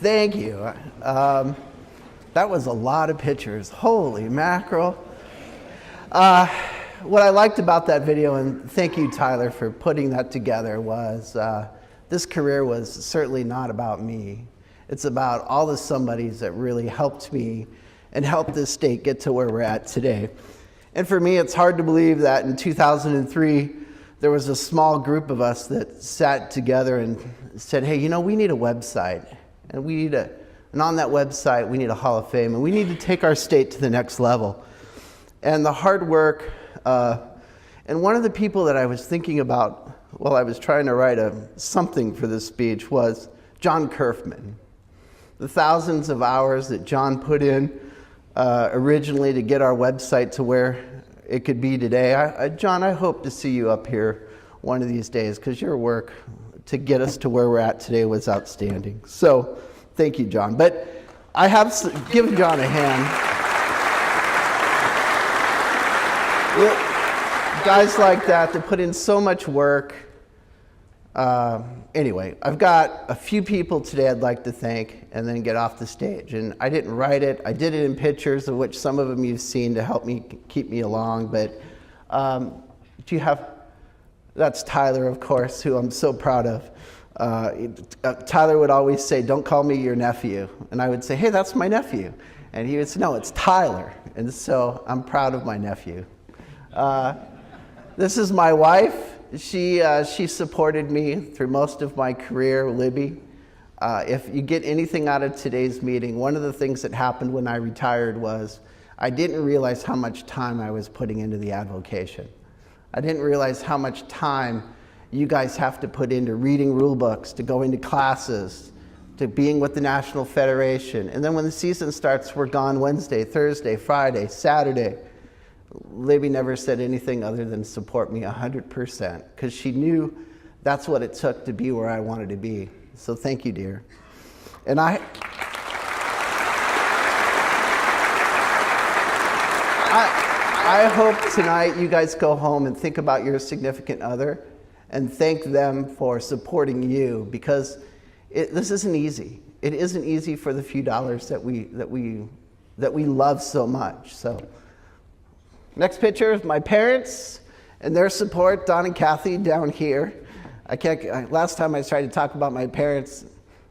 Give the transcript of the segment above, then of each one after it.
Thank you. That was a lot of pictures. Holy mackerel. What I liked about that video, and thank you, Tyler, for putting that together, was this career was certainly not about me. It's about all the somebodies that really helped me and helped this state get to where we're at today. And for me, it's hard to believe that in 2003, there was a small group of us that sat together and said, hey, you know, we need a website, and on that website, we need a Hall of Fame, and we need to take our state to the next level. And the hard work, and one of the people that I was thinking about while I was trying to write something for this speech was John Kerfman. The thousands of hours that John put in originally to get our website to where it could be today. John, I hope to see you up here one of these days, because your work to get us to where we're at today was outstanding. So thank you, John. But I have given John a hand. Guys like that put in so much work. Anyway, I've got a few people today I'd like to thank and then get off the stage. And I didn't write it. I did it in pictures, of which some of them you've seen to help me keep me along. But that's Tyler, of course, who I'm so proud of. Tyler would always say, don't call me your nephew. And I would say, hey, that's my nephew. And he would say, no, it's Tyler. And so I'm proud of my nephew. This is my wife. She supported me through most of my career, Libby. If you get anything out of today's meeting, one of the things that happened when I retired was I didn't realize how much time I was putting into the advocation. I didn't realize how much time you guys have to put into reading rule books, to going to classes, to being with the National Federation. And then when the season starts, we're gone Wednesday, Thursday, Friday, Saturday. Libby never said anything other than support me 100%, because she knew that's what it took to be where I wanted to be. So thank you, dear. And I hope tonight you guys go home and think about your significant other and thank them for supporting you, because this isn't easy. It isn't easy for the few dollars that we love so much. So. Next picture is my parents and their support, Don and Kathy down here. Last time I tried to talk about my parents,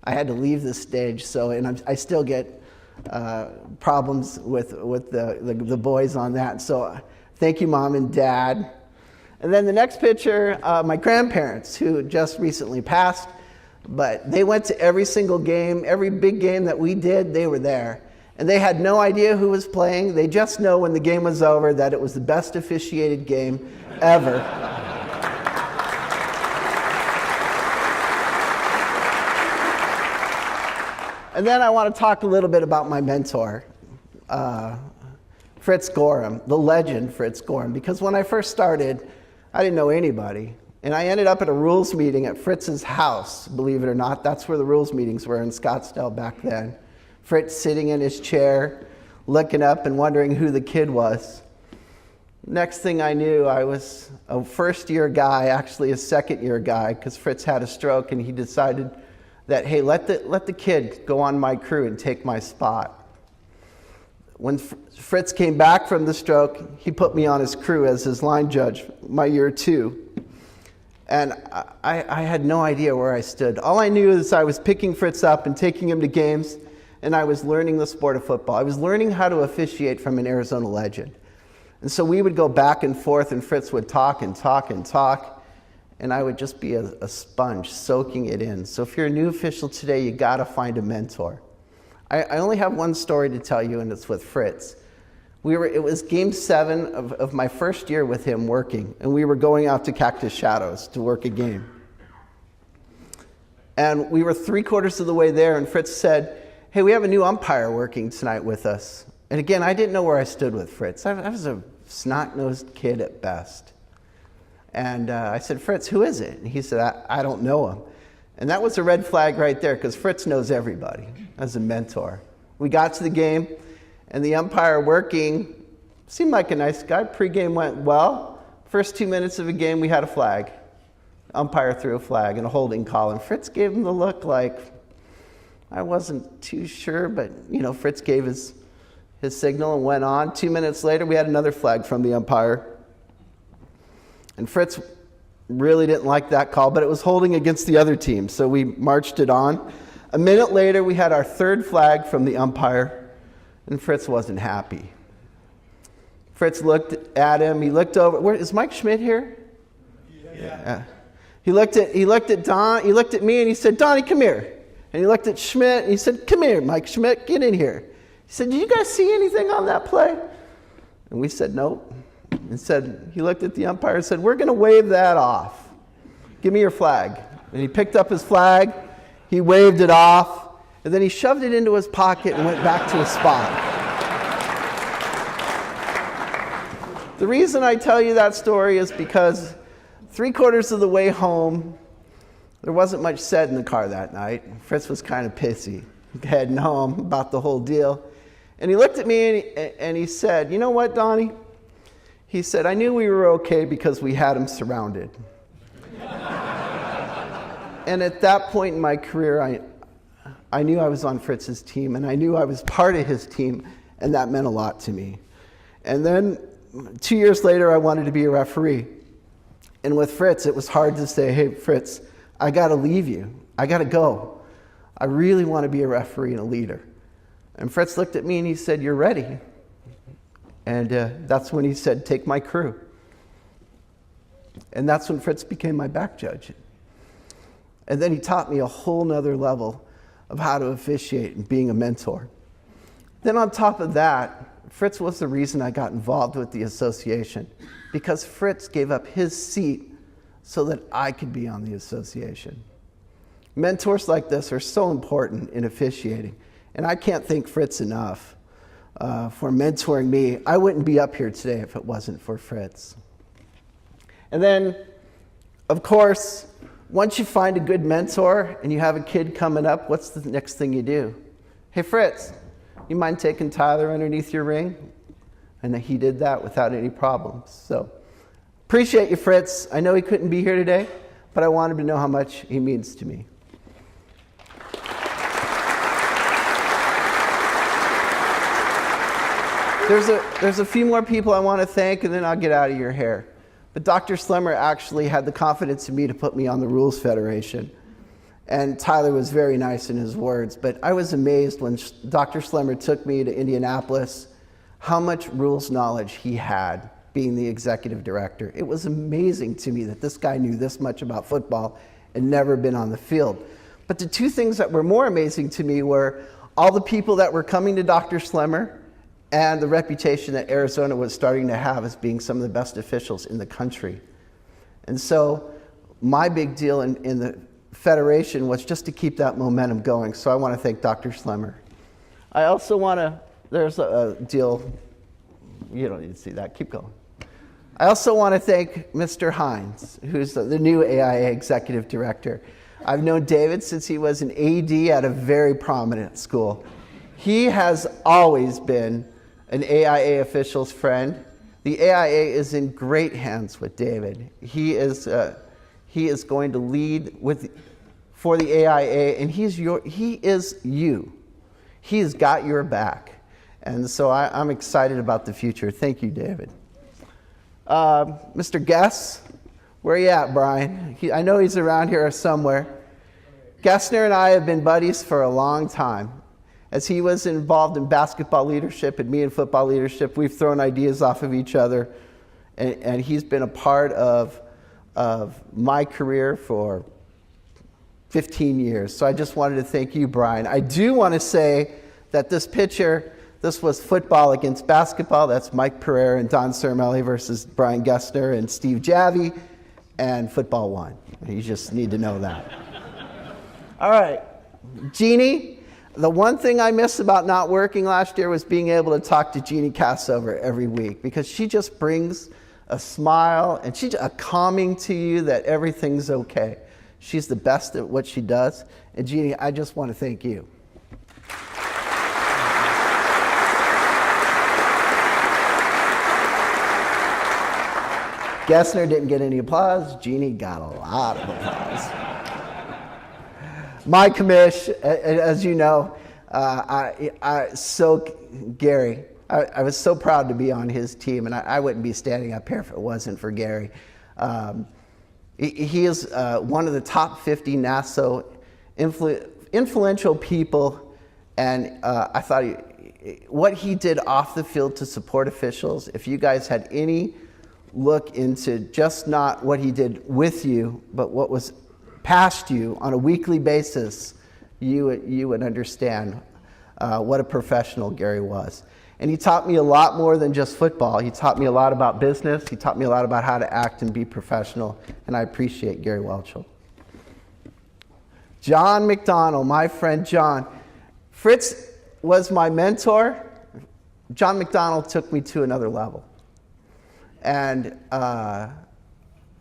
I had to leave the stage, and I still get problems with the boys on that. So thank you, Mom and Dad. And then the next picture, my grandparents, who just recently passed, but they went to every single game, every big game that we did, they were there. And they had no idea who was playing. They just know when the game was over that it was the best officiated game ever. And then I want to talk a little bit about my mentor, Fritz Gorham, the legend Fritz Gorham. Because when I first started, I didn't know anybody. And I ended up at a rules meeting at Fritz's house, believe it or not. That's where the rules meetings were in Scottsdale back then. Fritz sitting in his chair, looking up and wondering who the kid was. Next thing I knew, I was a first-year guy, actually a second-year guy, because Fritz had a stroke, and he decided that, hey, let the kid go on my crew and take my spot. When Fritz came back from the stroke, he put me on his crew as his line judge my year 2. And I had no idea where I stood. All I knew is I was picking Fritz up and taking him to games, and I was learning the sport of football. I was learning how to officiate from an Arizona legend. And so we would go back and forth, and Fritz would talk and talk and talk, and I would just be a sponge soaking it in. So if you're a new official today, you gotta find a mentor. I only have one story to tell you, and it's with Fritz. It was game 7 of my first year with him working, and we were going out to Cactus Shadows to work a game. And we were 3/4 of the way there, and Fritz said, hey, we have a new umpire working tonight with us. And again, I didn't know where I stood with Fritz. I was a snot-nosed kid at best. And I said, Fritz, who is it? And he said, I don't know him. And that was a red flag right there, because Fritz knows everybody as a mentor. We got to the game, and the umpire working seemed like a nice guy. Pre-game went well. First 2 minutes of the game, we had a flag. Umpire threw a flag and a holding call, and Fritz gave him the look like, I wasn't too sure, but Fritz gave his signal and went on. 2 minutes later, we had another flag from the umpire. And Fritz really didn't like that call, but it was holding against the other team, so we marched it on. A minute later, we had our third flag from the umpire, and Fritz wasn't happy. Fritz looked at him. He looked over. Is Mike Schmidt here? Yeah. He looked at Don. He looked at me, and he said, "Donnie, come here." And he looked at Schmidt, and he said, "Come here, Mike Schmidt, get in here." He said, "Did you guys see anything on that play?" And we said, "Nope." And he looked at the umpire and said, "We're going to wave that off. Give me your flag." And he picked up his flag, he waved it off, and then he shoved it into his pocket and went back to his spot. The reason I tell you that story is because 3/4 of the way home, there wasn't much said in the car that night. Fritz was kind of pissy, heading home about the whole deal. And he looked at me and he said, "You know what, Donnie?" He said, "I knew we were okay because we had him surrounded." And at that point in my career, I knew I was on Fritz's team, and I knew I was part of his team, and that meant a lot to me. And then 2 years later, I wanted to be a referee. And with Fritz, it was hard to say, "Hey, Fritz, I got to leave you. I got to go. I really want to be a referee and a leader." And Fritz looked at me and he said, "You're ready." And that's when he said, "Take my crew." And that's when Fritz became my back judge. And then he taught me a whole nother level of how to officiate and being a mentor. Then on top of that, Fritz was the reason I got involved with the association, because Fritz gave up his seat so that I could be on the association. Mentors like this are so important in officiating, and I can't thank Fritz enough for mentoring me. I wouldn't be up here today if it wasn't for Fritz. And then, of course, once you find a good mentor and you have a kid coming up, what's the next thing you do? "Hey, Fritz, you mind taking Tyler underneath your wing?" And he did that without any problems. So, appreciate you, Fritz. I know he couldn't be here today, but I wanted to know how much he means to me. There's a few more people I want to thank, and then I'll get out of your hair. But Dr. Slemmer actually had the confidence in me to put me on the Rules Federation. And Tyler was very nice in his words, but I was amazed when Dr. Slemmer took me to Indianapolis, how much rules knowledge he had being the executive director. It was amazing to me that this guy knew this much about football and never been on the field. But the two things that were more amazing to me were all the people that were coming to Dr. Slemmer and the reputation that Arizona was starting to have as being some of the best officials in the country. And so my big deal in the Federation was just to keep that momentum going. So I want to thank Dr. Slemmer. I also want to, there's a deal, you don't need to see that, keep going. I also want to thank Mr. Hines, who's the new AIA Executive Director. I've known David since he was an AD at a very prominent school. He has always been an AIA official's friend. The AIA is in great hands with David. He is going to lead for the AIA, and he is you. He has got your back. And so I'm excited about the future. Thank you, David. Mr. Guess, where are you at, Brian? I know he's around here somewhere. Gessner and I have been buddies for a long time. As he was involved in basketball leadership and me in football leadership, we've thrown ideas off of each other, and he's been a part of my career for 15 years. So I just wanted to thank you, Brian. I do want to say that this picture, this was football against basketball. That's Mike Pereira and Don Cerimeli versus Brian Gessner and Steve Javi, and football won. You just need to know that. All right, Jeannie. The one thing I missed about not working last year was being able to talk to Jeannie Cassover every week, because she just brings a smile and she's a calming to you that everything's okay. She's the best at what she does. And Jeannie, I just want to thank you. Gessner didn't get any applause. Jeannie got a lot of applause. my commish, as you know, Gary, I was so proud to be on his team, and I wouldn't be standing up here if it wasn't for Gary. He is one of the top 50 NASA influential people, and I thought what he did off the field to support officials, if you guys had any look into just not what he did with you, but what was past you on a weekly basis, you would understand what a professional Gary was. And he taught me a lot more than just football. He taught me a lot about business. He taught me a lot about how to act and be professional, and I appreciate Gary Welchel. John McDonald, my friend John. Fritz was my mentor. John McDonald took me to another level. And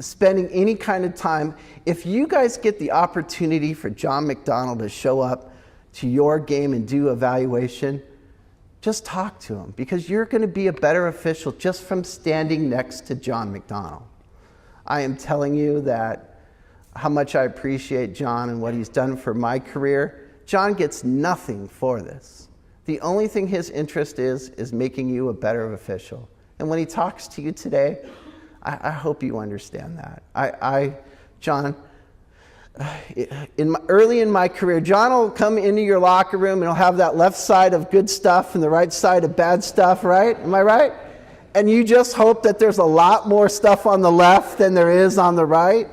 spending any kind of time, if you guys get the opportunity for John McDonald to show up to your game and do evaluation, just talk to him, because you're going to be a better official just from standing next to John McDonald. I am telling you that how much I appreciate John and what he's done for my career. John gets nothing for this. The only thing his interest is making you a better official. And when he talks to you today, I hope you understand that. John, early in my career, John will come into your locker room and he'll have that left side of good stuff and the right side of bad stuff, right? Am I right? And you just hope that there's a lot more stuff on the left than there is on the right.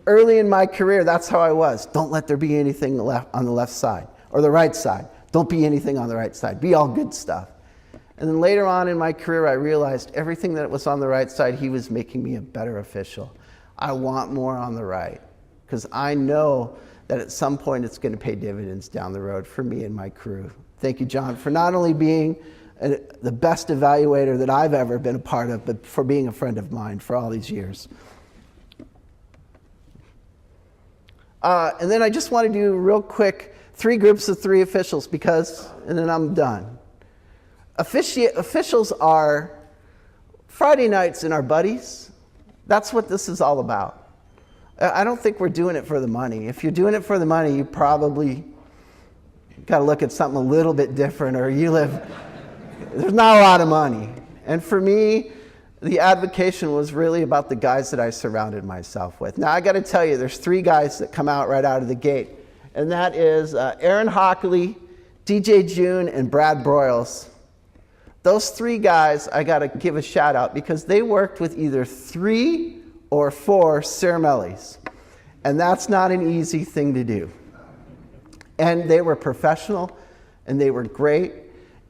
Early in my career, that's how I was. Don't let there be anything on the left side or the right side. Don't be anything on the right side. Be all good stuff. And then later on in my career, I realized everything that was on the right side, he was making me a better official. I want more on the right, because I know that at some point it's going to pay dividends down the road for me and my crew. Thank you, John, for not only being the best evaluator that I've ever been a part of, but for being a friend of mine for all these years. And then I just want to do real quick 3 groups of 3 officials, and then I'm done. Officials are Friday nights and our buddies. That's what this is all about. I don't think we're doing it for the money. If you're doing it for the money, you probably got to look at something a little bit different, or there's not a lot of money. And for me, the advocation was really about the guys that I surrounded myself with. Now, I got to tell you, there's 3 guys that come out right out of the gate, and that is Aaron Hockley, DJ June, and Brad Broyles. Those 3 guys, I got to give a shout out, because they worked with either 3 or 4 Cerimelis, and that's not an easy thing to do. And they were professional, and they were great.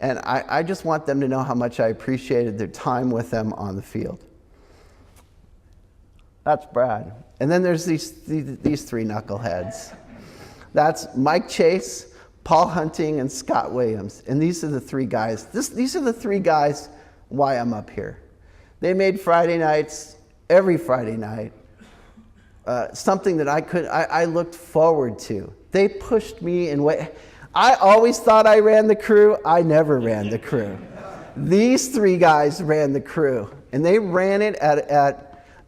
And I just want them to know how much I appreciated their time with them on the field. That's Brad. And then there's these 3 knuckleheads. That's Mike Chase, Paul Hunting, and Scott Williams. And these are the 3 guys. These are the 3 guys why I'm up here. They made Friday nights, every Friday night, something that I looked forward to. They pushed me in ways. I always thought I ran the crew. I never ran the crew. These 3 guys ran the crew, and they ran it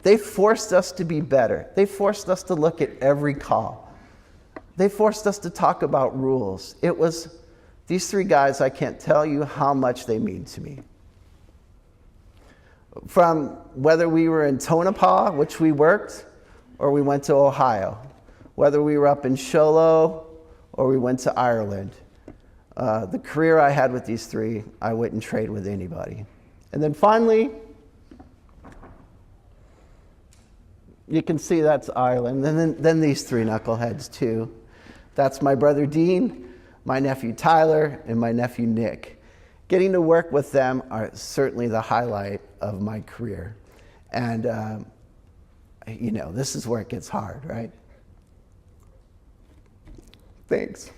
they forced us to be better. They forced us to look at every call. They forced us to talk about rules. It was these 3 guys, I can't tell you how much they mean to me. From whether we were in Tonopah, which we worked, or we went to Ohio, whether we were up in Show Low, or we went to Ireland. The career I had with these 3, I wouldn't trade with anybody. And then finally, you can see that's Ireland. And then these 3 knuckleheads too. That's my brother Dean, my nephew Tyler, and my nephew Nick. Getting to work with them are certainly the highlight of my career. And, this is where it gets hard, right? Thanks.